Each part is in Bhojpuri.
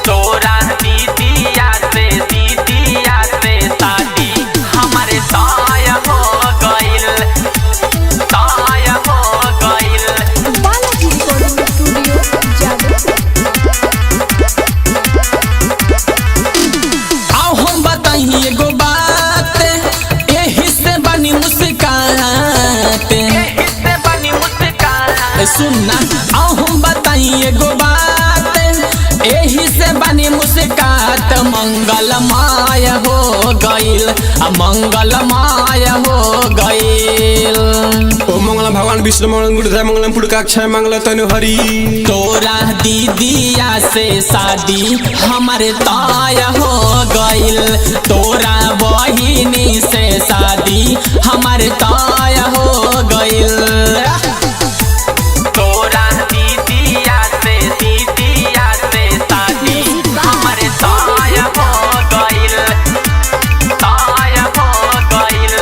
तोरा दीदिया से शादी हमारे ताय हो गइल, ताय हो गइल। Balaji recording studio Jadavpur. आओ हम बताइए एगो बात, एही से बनी मुस्कात, एही से बनी मुस्कान। सुनना आओ हम बताइए एगो बात, एही से बनी मुस्कात। मंगलमय हो गइल, मंगलमय हो गइल। ओ मंगल भगवान विष्णु मंगल गुरुदेव मंगलम पुरकाक्षय मंगल तनु हरि। तोरा दीदिया से शादी हमारे ताय हो गइल, तोरा बहिनी से शादी हमारे ताय हो गइल। तोरा दीदिया से शादी हमारे ताय हो गइल, ताय हो गइल।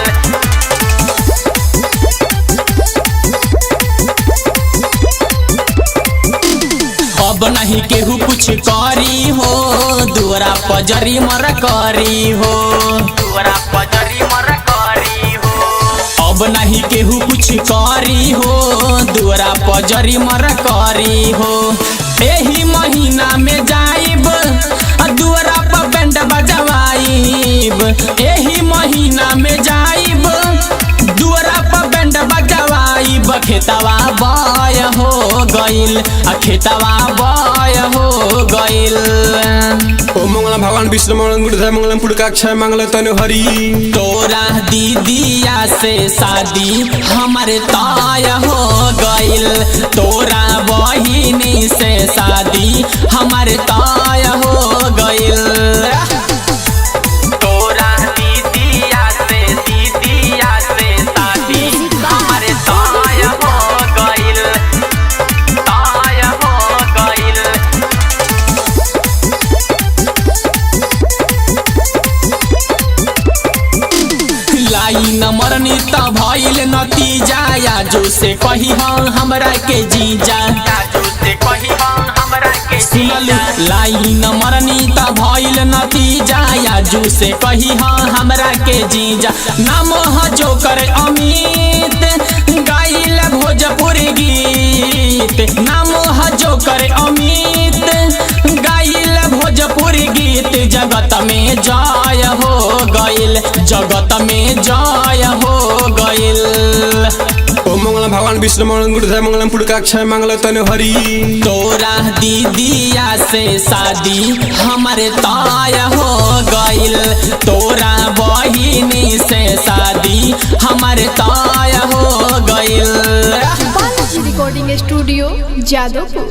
अब नहीं केहू कुछ करी हो, दुआरा पजरी मर करी हो। तोरा पजरी मर करी हो। अब नहीं केहू कुछ करी हो, दुआरा पजरी मर करी हो। एही महीना में जाइब, दुआरा पर बैंड बजवाइब। एही महीना में जाइब, दुआरा पर बैंड बजवाइब। खेतवा बाय हो गइल, खेतवा बाय हो गइल। ओ मंगल भगवान विष्णु मंगल गुरुदेव मंगलम पुरकाक्षय मंगल तनु हरि। तोरा दीदिया से शादी हमारे ताय हो गइल, तोरा बहिनी से शादी हमारे ताय हो गइल। तोरा दीदिया से शादी हमारे ताय हो गइल, ताय हो गइल। लाइन मरनी त भइल नतीजा, याजो से कही हमरा के जीजा। जादू से कही हमरा के सुनल लाइन मरनी त भइल नतीजा, याजू से कही हमरा के जीजा। नाम ह जोकर अमित, गाइल भोजपुरी गीत। नाम ह जोकर अमित, गाइल भोजपुरी गीत। जगत में जय हो गइल, जगत में जय हो गइल। ओ मंगल भगवान विष्णु मंगल गुरुदेव मंगलम पुरकाक्षय मंगल तनु हरि। तोरा दीदिया से शादी हमारे ताय हो गइल, तोरा बहिनी से शादी हमारे ताय हो गइल। Balaji recording studio Jadavpur.